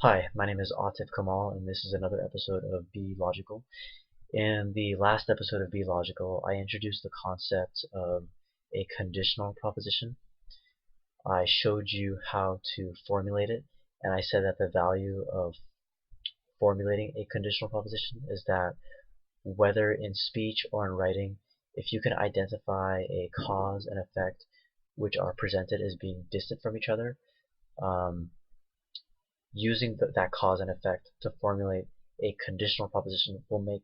Hi, my name is Autif and this is another episode of Be Logical. In the last episode of Be Logical, I introduced the concept of a conditional proposition. I showed you how to formulate it, and I said that the value of formulating a conditional proposition is that whether in speech or in writing, if you can identify a cause and effect which are presented as being distant from each other, using that cause and effect to formulate a conditional proposition will make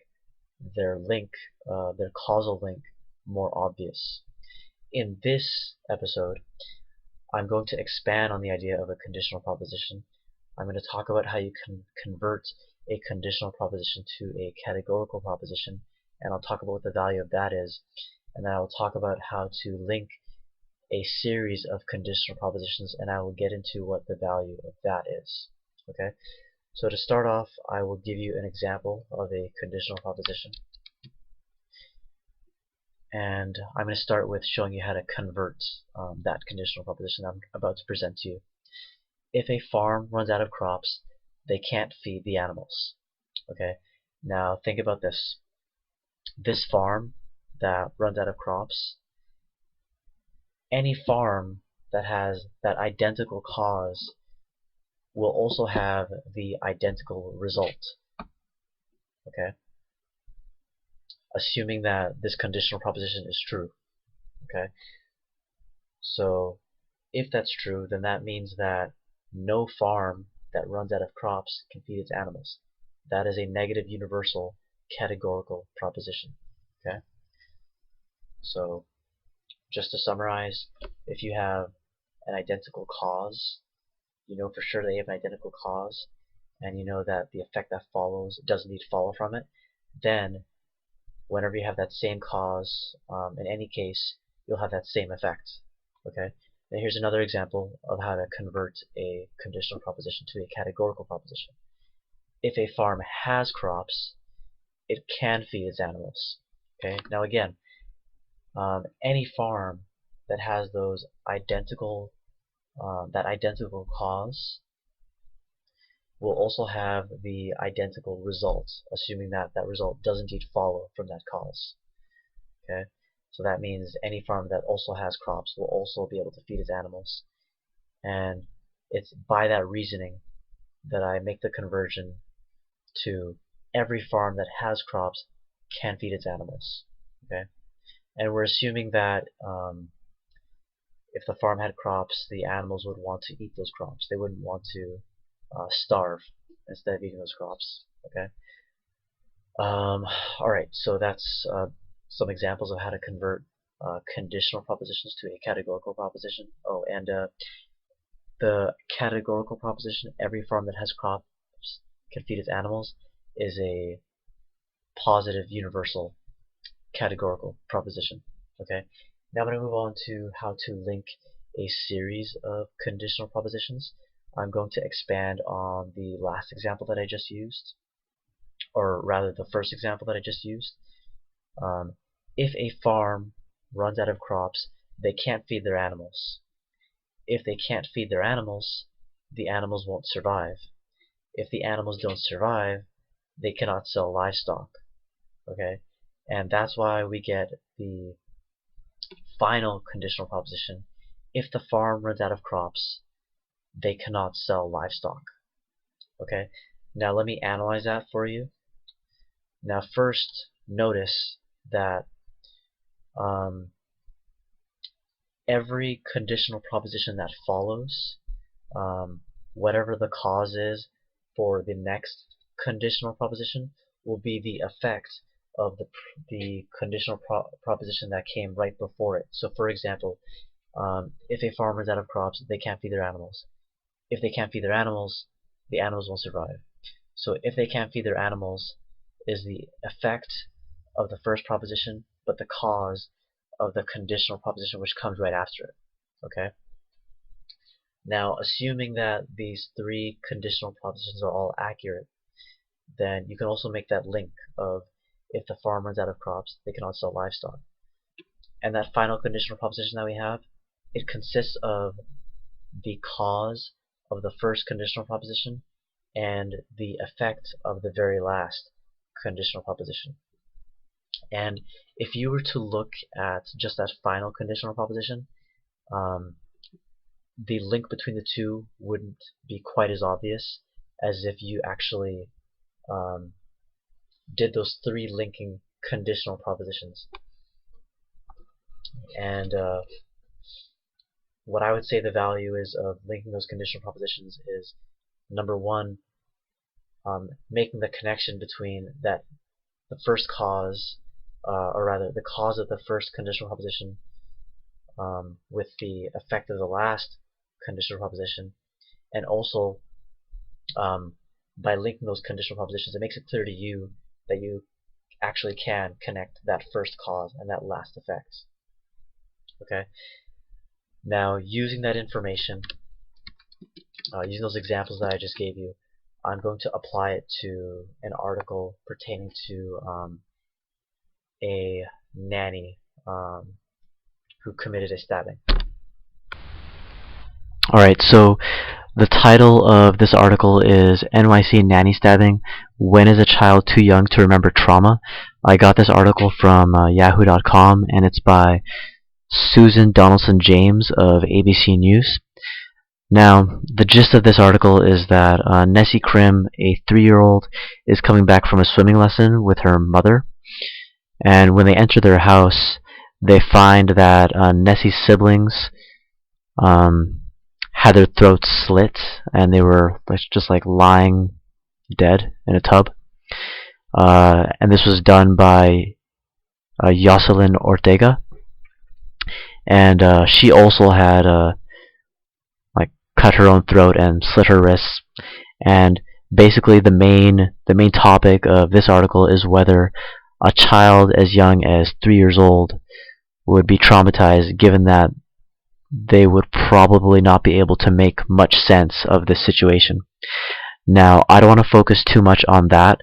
their link, their causal link, more obvious. In this episode, I'm going to expand on the idea of a conditional proposition. I'm going to talk about how you can convert a conditional proposition to a categorical proposition, and I'll talk about what the value of that is, and then I'll talk about how to link a series of conditional propositions, and I will get into what the value of that is. Okay, so to start off, I will give you an example of a conditional proposition. And I'm going to start with showing you how to convert that conditional proposition I'm about to present to you. If a farm runs out of crops, they can't feed the animals. Okay, now think about this. This farm that runs out of crops, any farm that has that identical cause will also have the identical result. Okay, assuming that this conditional proposition is true. Okay, so if that's true, then that means that no farm that runs out of crops can feed its animals. That is a negative universal categorical proposition. Okay, so just to summarize, if you have an identical cause, you know for sure that you have an identical cause, and you know that the effect that follows doesn't need to follow from it, then whenever you have that same cause, in any case, you'll have that same effect. Okay. Now here's another example of how to convert a conditional proposition to a categorical proposition. If a farm has crops, it can feed its animals. Okay. Now again, any farm that has those identical that identical cause will also have the identical result, assuming that that result does indeed follow from that cause. Okay, so that means any farm that also has crops will also be able to feed its animals, and it's by that reasoning that I make the conversion to every farm that has crops can feed its animals. Okay, and we're assuming that if the farm had crops, the animals would want to eat those crops. They wouldn't want to starve instead of eating those crops. Okay. Alright, so that's some examples of how to convert conditional propositions to a categorical proposition. Oh, and the categorical proposition, every farm that has crops can feed its animals, is a positive universal categorical proposition. Okay. Now I'm going to move on to how to link a series of conditional propositions. I'm going to expand on the last example that I just used, or rather the first example that I just used. If a farm runs out of crops, they can't feed their animals. If they can't feed their animals, the animals won't survive. If the animals don't survive, they cannot sell livestock. Okay, and that's why we get the final conditional proposition. If the farm runs out of crops, they cannot sell livestock. Okay, now let me analyze that for you. Now first, notice that every conditional proposition that follows, whatever the cause is for the next conditional proposition, will be the effect of the conditional proposition that came right before it. So for example, if a farm runs out of crops, they can't feed their animals. If they can't feed their animals, the animals won't survive. So if they can't feed their animals is the effect of the first proposition, but the cause of the conditional proposition which comes right after it. Okay? Now, assuming that these three conditional propositions are all accurate, then you can also make that link of if the farm runs out of crops, they cannot sell livestock. And that final conditional proposition that we have, it consists of the cause of the first conditional proposition and the effect of the very last conditional proposition. And if you were to look at just that final conditional proposition, the link between the two wouldn't be quite as obvious as if you actually did those three linking conditional propositions. And what I would say the value is of linking those conditional propositions is, number one, making the connection between the first cause, or rather the cause of the first conditional proposition with the effect of the last conditional proposition, and also by linking those conditional propositions, it makes it clear to you that you actually can connect that first cause and that last effect. Okay. Now, using that information, using those examples that I just gave you, I'm going to apply it to an article pertaining to a nanny who committed a stabbing. Alright, so the title of this article is NYC Nanny Stabbing, When is a Child Too Young to Remember Trauma? I got this article from yahoo.com, and it's by Susan Donaldson James of ABC News. Now, the gist of this article is that Nessie Krim, a 3-year-old, is coming back from a swimming lesson with her mother, and when they enter their house, they find that Nessie's siblings had their throats slit, and they were just lying dead in a tub. And this was done by Jocelyn Ortega, and she also had cut her own throat and slit her wrists. And basically, the main topic of this article is whether a child as young as 3 years old would be traumatized, given that they would probably not be able to make much sense of this situation. Now, I don't want to focus too much on that.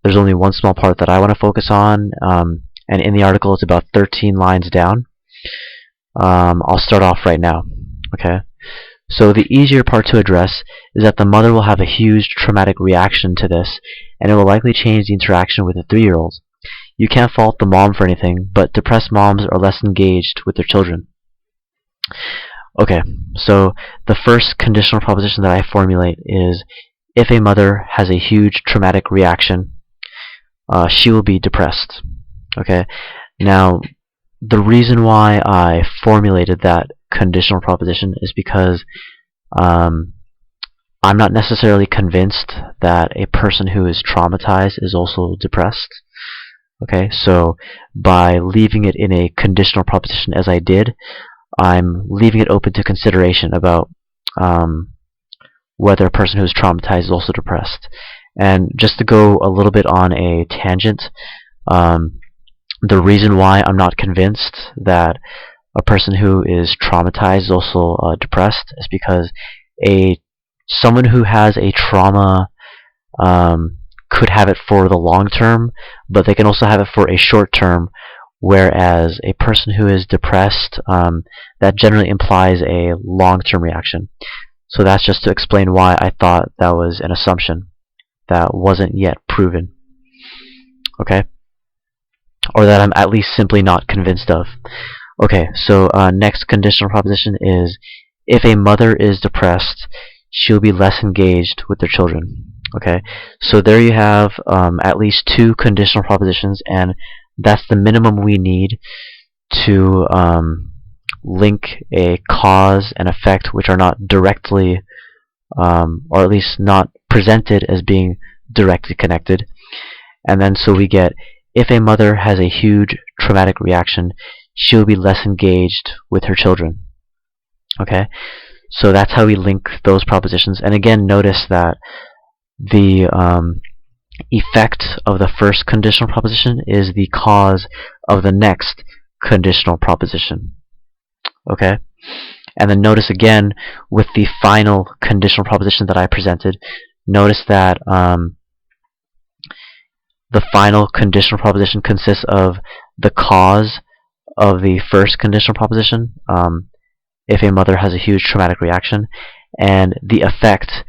There's only one small part that I want to focus on, and in the article it's about 13 lines down. I'll start off right now. Okay. So the easier part to address is that the mother will have a huge traumatic reaction to this, and it will likely change the interaction with the 3-year-old. You can't fault the mom for anything, but depressed moms are less engaged with their children. Okay, so the first conditional proposition that I formulate is, if a mother has a huge traumatic reaction, she will be depressed. Okay, now the reason why I formulated that conditional proposition is because I'm not necessarily convinced that a person who is traumatized is also depressed. Okay, so by leaving it in a conditional proposition as I did, I'm leaving it open to consideration about whether a person who is traumatized is also depressed. And just to go a little bit on a tangent, the reason why I'm not convinced that a person who is traumatized is also depressed is because someone who has a trauma could have it for the long term, but they can also have it for a short term, whereas a person who is depressed, that generally implies a long-term reaction. So that's just to explain why I thought that was an assumption that wasn't yet proven. Okay? Or that I'm at least simply not convinced of. Okay, so next conditional proposition is, if a mother is depressed, she'll be less engaged with their children. Okay, so there you have at least 2 conditional propositions, and that's the minimum we need to link a cause and effect which are not directly, or at least not presented as being directly connected. And then so we get, if a mother has a huge traumatic reaction, she'll be less engaged with her children. Okay, so that's how we link those propositions. And again, notice that the effect of the first conditional proposition is the cause of the next conditional proposition. Okay, and then notice again with the final conditional proposition that I presented, notice that the final conditional proposition consists of the cause of the first conditional proposition, if a mother has a huge traumatic reaction, and the effect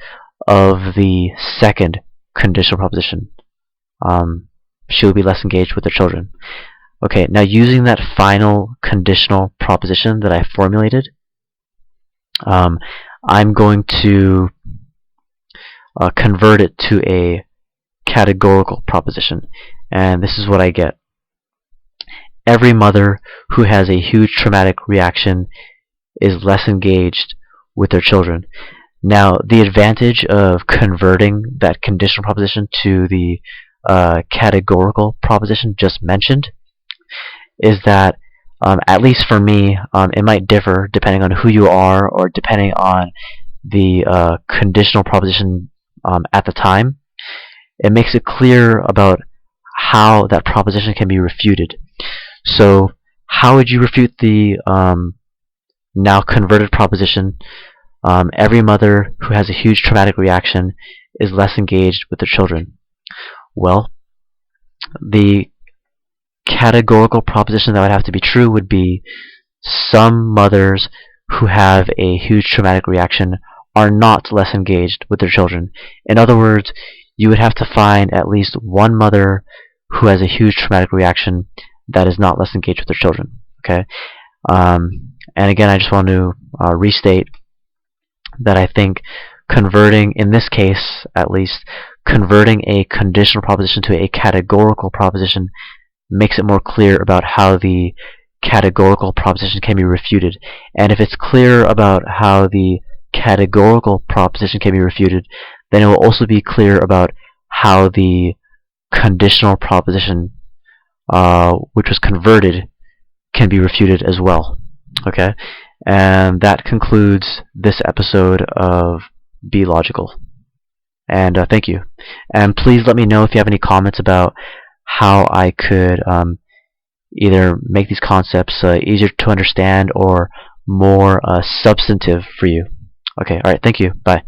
of the second conditional proposition. She will be less engaged with her children. Okay, now using that final conditional proposition that I formulated, I'm going to convert it to a categorical proposition. And this is what I get. Every mother who has a huge traumatic reaction is less engaged with their children. Now, the advantage of converting that conditional proposition to the categorical proposition just mentioned is that, at least for me, it might differ depending on who you are or depending on the conditional proposition at the time. It makes it clear about how that proposition can be refuted. So how would you refute the now converted proposition, every mother who has a huge traumatic reaction is less engaged with their children? Well, the categorical proposition that would have to be true would be some mothers who have a huge traumatic reaction are not less engaged with their children. In other words, you would have to find at least one mother who has a huge traumatic reaction that is not less engaged with their children. Okay, and again, I just want to restate that I think converting, in this case at least, converting a conditional proposition to a categorical proposition makes it more clear about how the categorical proposition can be refuted. And if it's clear about how the categorical proposition can be refuted, then it will also be clear about how the conditional proposition, which was converted, can be refuted as well. Okay, and that concludes this episode of Be Logical. And thank you. And please let me know if you have any comments about how I could either make these concepts easier to understand or more substantive for you. Okay, alright, thank you. Bye.